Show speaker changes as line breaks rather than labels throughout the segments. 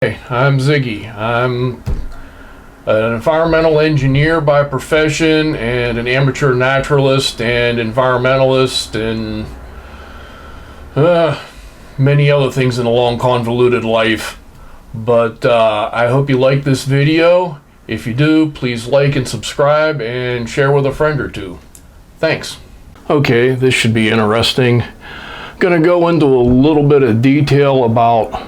Hey, I'm Ziggy. I'm an environmental engineer by profession and an amateur naturalist and environmentalist and many other things in a long convoluted life. But I hope you like this video. If you do, please like and subscribe and share with a friend or two. Thanks. Okay, this should be interesting. Gonna go into a little bit of detail about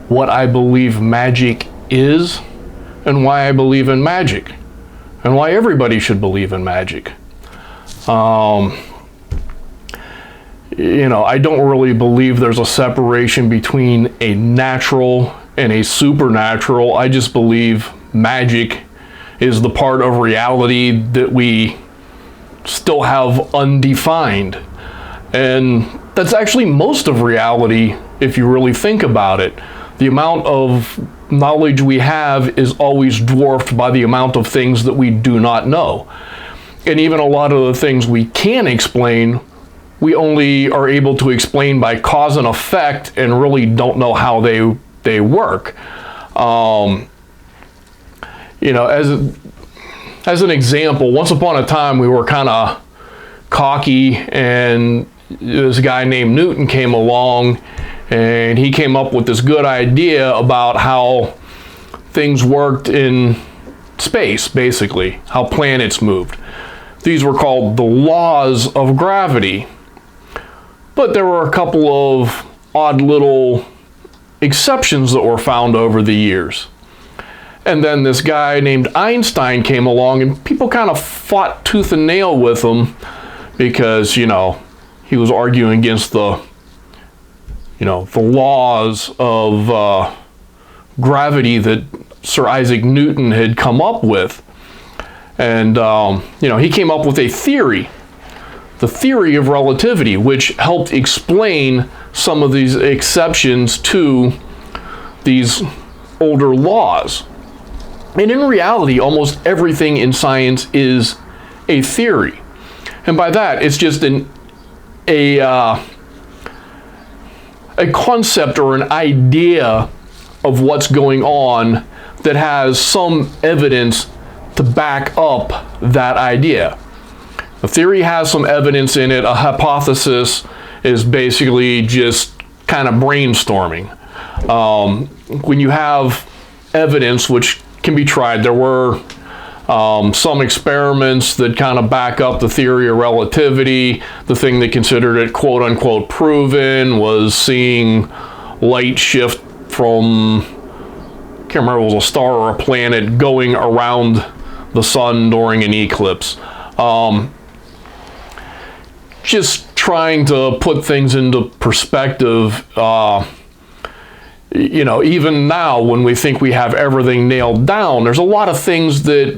what I believe magic is and why I believe in magic and why everybody should believe in magic. I don't really believe there's a separation between a natural and a supernatural. I just believe magic is the part of reality that we still have undefined. And that's actually most of reality if you really think about it. The amount of knowledge we have is always dwarfed by the amount of things that we do not know. And even a lot of the things we can explain, we only are able to explain by cause and effect and really don't know how they work. As an example, once upon a time we were kind of cocky, and this guy named Newton came along, and he came up with this good idea about how things worked in space, basically, how planets moved. These were called the laws of gravity. But there were a couple of odd little exceptions that were found over the years. And then this guy named Einstein came along, and people kind of fought tooth and nail with him because, he was arguing against the laws of gravity that Sir Isaac Newton had come up with. And, he came up with a theory, the theory of relativity, which helped explain some of these exceptions to these older laws. And in reality, almost everything in science is a theory. And by that, it's just a concept or an idea of what's going on that has some evidence to back up that idea. A theory has some evidence in it. A hypothesis is basically just kind of brainstorming. When you have evidence, which can be tried, there were some experiments that kind of back up the theory of relativity. The thing that considered it quote unquote proven was seeing light shift from, I can't remember if it was a star or a planet, going around the sun during an eclipse. Just trying to put things into perspective. Even now when we think we have everything nailed down, there's a lot of things that,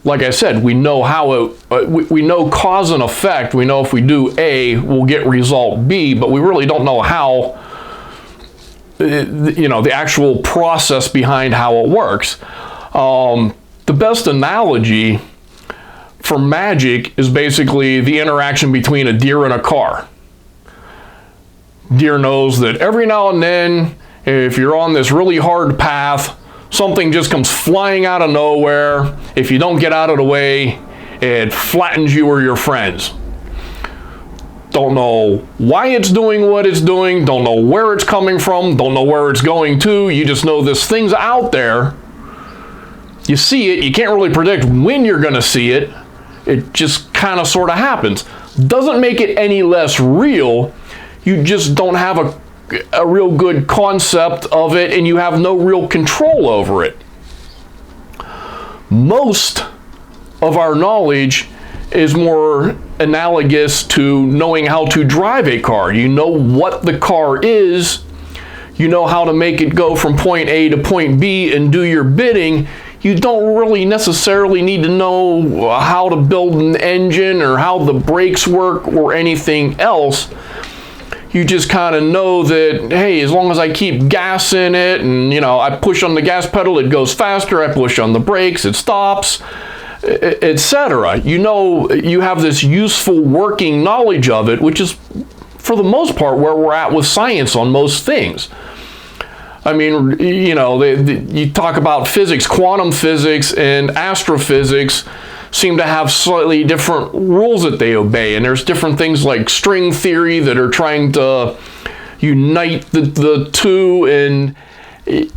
like I said, we know we know cause and effect. We know if we do A, we'll get result B, but we really don't know how, the actual process behind how it works. The best analogy for magic is basically the interaction between a deer and a car. Deer knows that every now and then, if you're on this really hard path, something just comes flying out of nowhere. If you don't get out of the way, it flattens you or your friends. Don't know why it's doing what it's doing, don't know where it's coming from, don't know where it's going to. You just know this thing's out there. You see it, you can't really predict when you're going to see it. It just kind of sort of happens. Doesn't make it any less real. You just don't have a real good concept of it, and you have no real control over it. Most of our knowledge is more analogous to knowing how to drive a car. You know what the car is, you know how to make it go from point A to point B and do your bidding. You don't really necessarily need to know how to build an engine or how the brakes work or anything else. You just kind of know that, hey, as long as I keep gas in it and, I push on the gas pedal, it goes faster. I push on the brakes, it stops, etc. You have this useful working knowledge of it, which is, for the most part, where we're at with science on most things. I mean, you know, you talk about physics, quantum physics and astrophysics seem to have slightly different rules that they obey. And there's different things like string theory that are trying to unite the two. And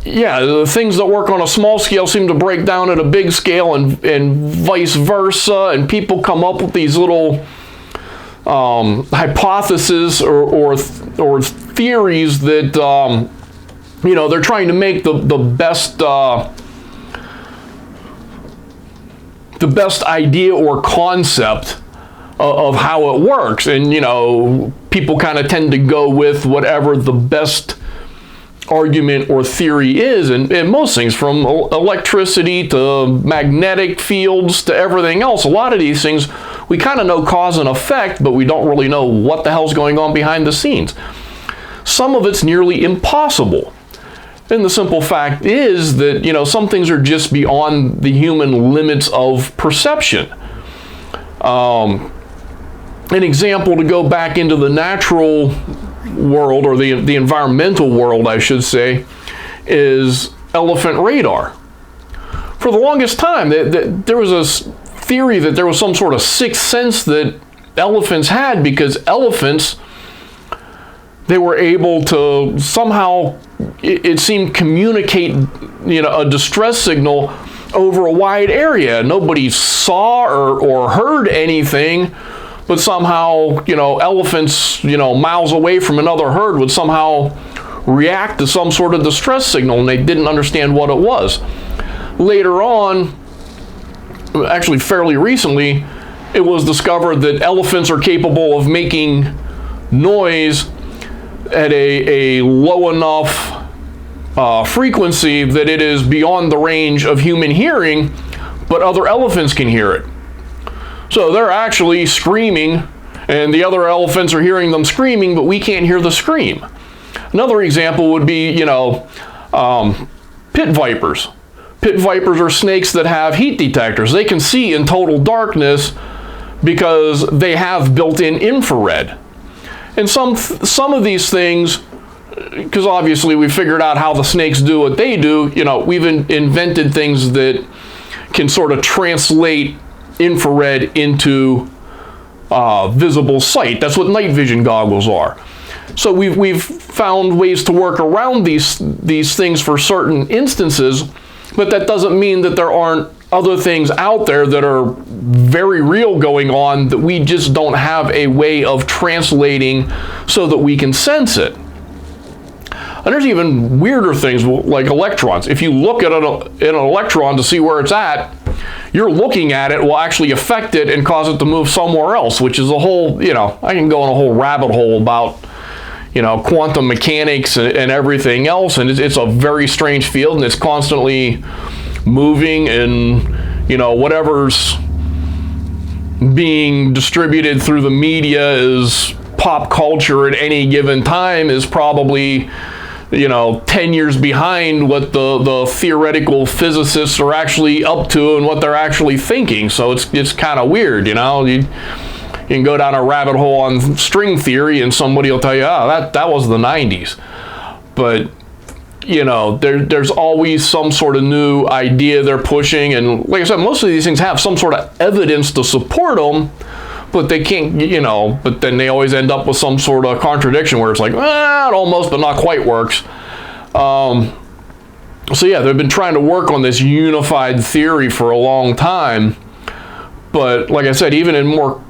yeah, the things that work on a small scale seem to break down at a big scale, and vice versa. And people come up with these little hypotheses or theories that, you know, they're trying to make the best idea or concept of how it works. And, you know, people kind of tend to go with whatever the best argument or theory is, and most things, from electricity to magnetic fields to everything else. A lot of these things we kind of know cause and effect, but we don't really know what the hell's going on behind the scenes. Some of it's nearly impossible. And the simple fact is that, you know, some things are just beyond the human limits of perception. An example, to go back into the natural world, or the environmental world, I should say, is elephant radar. For the longest time, there was a theory that there was some sort of sixth sense that elephants had, because elephants, they were able to somehow, it seemed, communicate, you know, a distress signal over a wide area. Nobody saw or heard anything, but somehow, you know, elephants, you know, miles away from another herd would somehow react to some sort of distress signal, and they didn't understand what it was. Later on, actually fairly recently, it was discovered that elephants are capable of making noise at a low enough frequency that it is beyond the range of human hearing, but other elephants can hear it. So they're actually screaming, and the other elephants are hearing them screaming, but we can't hear the scream. Another example would be, you know, pit vipers. Pit vipers are snakes that have heat detectors. They can see in total darkness because they have built-in infrared. And some of these things, because obviously we figured out how the snakes do what they do, you know, we've invented things that can sort of translate infrared into visible sight. That's what night vision goggles are. So we've found ways to work around these things for certain instances, but that doesn't mean that there aren't other things out there that are very real going on that we just don't have a way of translating so that we can sense it. And there's even weirder things like electrons. If you look at an electron to see where it's at, you're looking at it will actually affect it and cause it to move somewhere else, which is a whole, you know, I can go in a whole rabbit hole about, you know, quantum mechanics and everything else, and it's a very strange field, and it's constantly moving, and, you know, whatever's being distributed through the media is pop culture at any given time is probably, you know, 10 years behind what the theoretical physicists are actually up to and what they're actually thinking. So it's kind of weird, you know. You can go down a rabbit hole on string theory and somebody will tell you, oh, that was the 90s. But, you know, there's always some sort of new idea they're pushing. And like I said, most of these things have some sort of evidence to support them, but they can't, you know, but then they always end up with some sort of contradiction where it's like, it almost but not quite works. So yeah, they've been trying to work on this unified theory for a long time. But like I said, even in more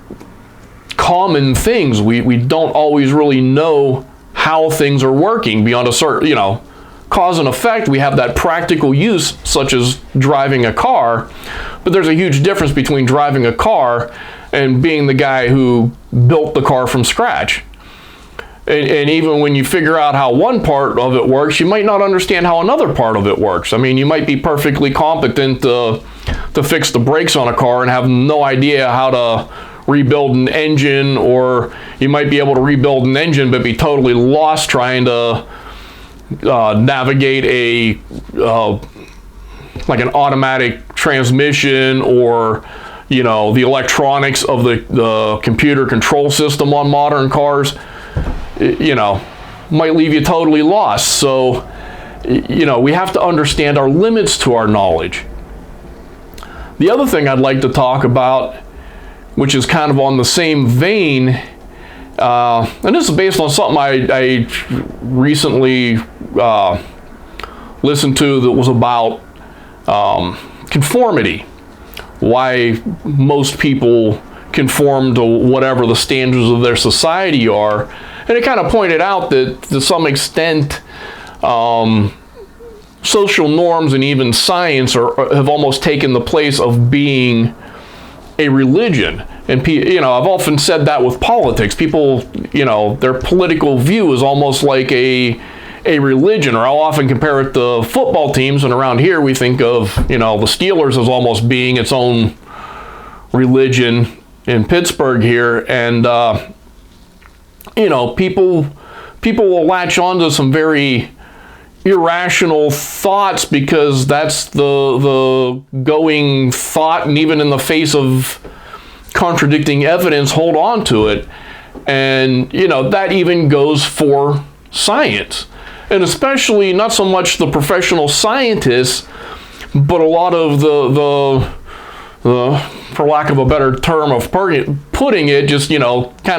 common things, we don't always really know how things are working beyond a certain, you know, cause and effect. We have that practical use, such as driving a car, but there's a huge difference between driving a car and being the guy who built the car from scratch. And even when you figure out how one part of it works, you might not understand how another part of it works. I mean, you might be perfectly competent to fix the brakes on a car and have no idea how to rebuild an engine, or you might be able to rebuild an engine but be totally lost trying to navigate like an automatic transmission, or, you know, the electronics of the computer control system on modern cars, you know, might leave you totally lost. So we have to understand our limits to our knowledge. The other thing I'd like to talk about, which is kind of on the same vein, and this is based on something I recently listened to that was about conformity. Why most people conform to whatever the standards of their society are. And it kind of pointed out that to some extent, social norms and even science have almost taken the place of being a religion. And I've often said that with politics. People, their political view is almost like a religion, or I'll often compare it to football teams. And around here, we think of the Steelers as almost being its own religion in Pittsburgh here, and people will latch onto some very irrational thoughts because that's the going thought, and even in the face of contradicting evidence, hold on to it. And that even goes for science, and especially not so much the professional scientists, but a lot of the for lack of a better term of putting it, just kind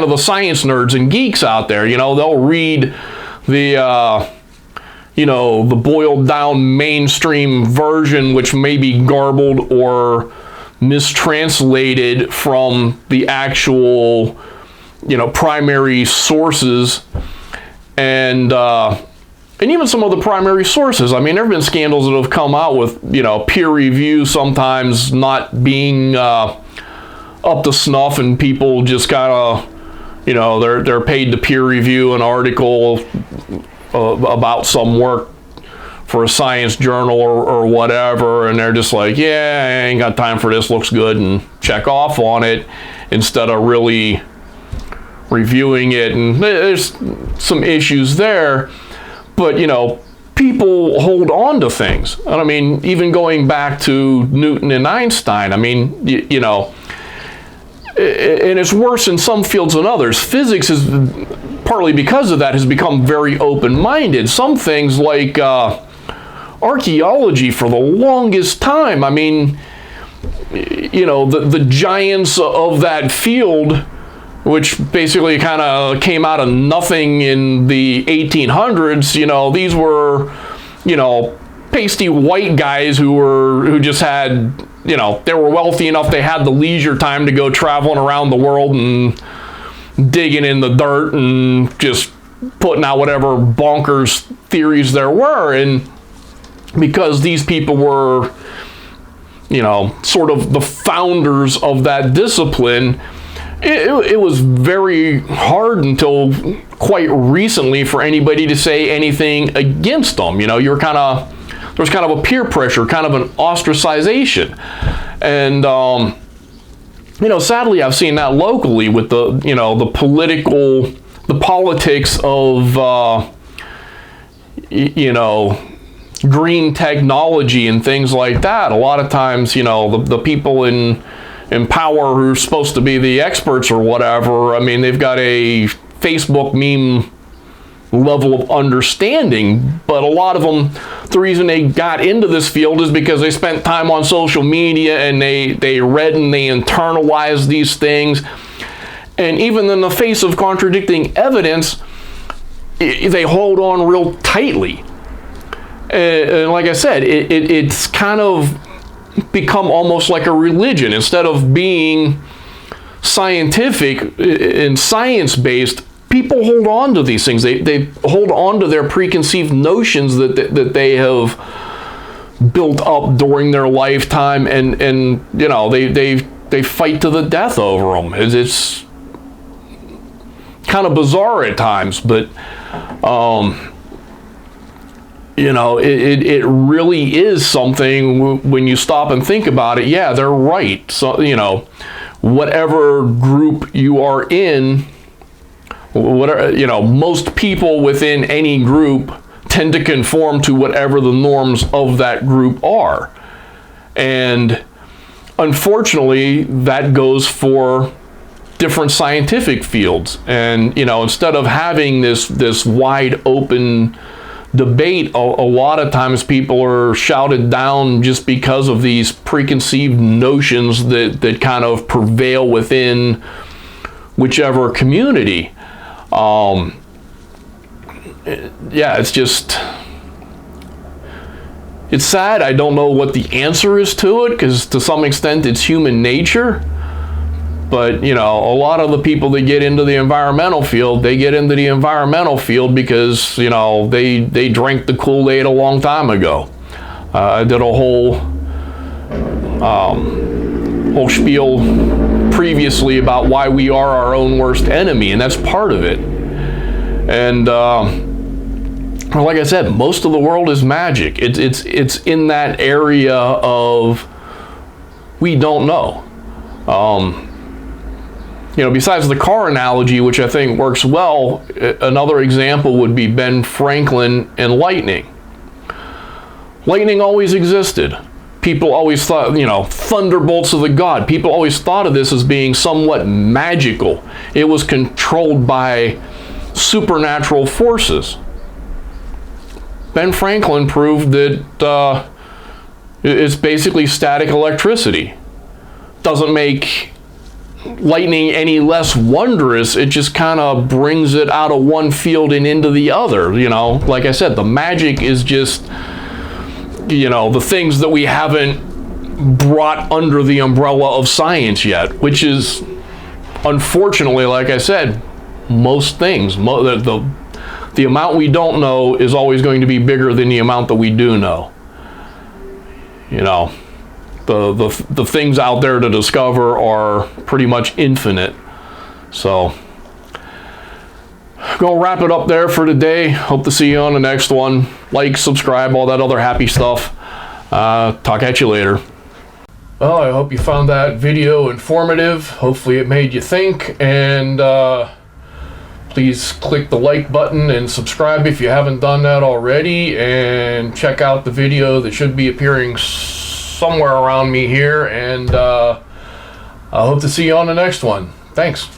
of the science nerds and geeks out there. They'll read the the boiled down mainstream version, which may be garbled or mistranslated from the actual primary sources, and even some of the primary sources. I mean, there have been scandals that have come out with peer review sometimes not being up to snuff, and people just kind of they're paid to peer review an article about some work for a science journal or whatever, and they're just like, yeah, I ain't got time for this, looks good, and check off on it instead of really reviewing it. And there's some issues there, but people hold on to things. And I mean, even going back to Newton and Einstein, I mean, and it's worse in some fields than others. Physics is, partly because of that, has become very open-minded. Some things like archaeology for the longest time, I mean, the giants of that field, which basically kind of came out of nothing in the 1800s, these were, pasty white guys who just had, they were wealthy enough, they had the leisure time to go traveling around the world and digging in the dirt and just putting out whatever bonkers theories there were. And because these people were, sort of the founders of that discipline, it was very hard until quite recently for anybody to say anything against them. There was kind of a peer pressure, kind of an ostracization. And, sadly, I've seen that locally with the politics of, green technology and things like that. A lot of times, the people in power who are supposed to be the experts or whatever, I mean, they've got a Facebook meme level of understanding, but a lot of them, the reason they got into this field is because they spent time on social media and they read and they internalized these things, and even in the face of contradicting evidence, they hold on real tightly. And like I said, it's kind of become almost like a religion. Instead of being scientific and science-based, people hold on to these things. They hold on to their preconceived notions that they have built up during their lifetime, and they fight to the death over them. It's kind of bizarre at times, but it really is something when you stop and think about it. Yeah, they're right. So, whatever group you are in, most people within any group tend to conform to whatever the norms of that group are. And unfortunately, that goes for different scientific fields. And, instead of having this wide open debate, a lot of times people are shouted down just because of these preconceived notions that kind of prevail within whichever community. Yeah, it's just, it's sad. I don't know what the answer is to it, because to some extent it's human nature. But, you know, a lot of the people that get into the environmental field, they get into the environmental field because, you know, they drank the Kool-Aid a long time ago. I did a whole spiel previously about why we are our own worst enemy, and that's part of it. And like I said, most of the world is magic. It's in that area of we don't know. You know, besides the car analogy, which I think works well, another example would be Ben Franklin and lightning. Lightning always existed. People always thought, you know, thunderbolts of the god. People always thought of this as being somewhat magical. It was controlled by supernatural forces. Ben Franklin proved that it's basically static electricity. Doesn't make lightning any less wondrous. It just kind of brings it out of one field and into the other. You know, like I said, the magic is just, you know, the things that we haven't brought under the umbrella of science yet, which is, unfortunately, like I said, most things. The amount we don't know is always going to be bigger than the amount that we do know. You know, the things out there to discover are pretty much infinite. So, I'm gonna wrap it up there for today. Hope to see you on the next one. Like, subscribe, all that other happy stuff. Talk at you later. Well, I hope you found that video informative. Hopefully it made you think, and please click the like button and subscribe if you haven't done that already, and check out the video that should be appearing somewhere around me here, and I hope to see you on the next one. Thanks.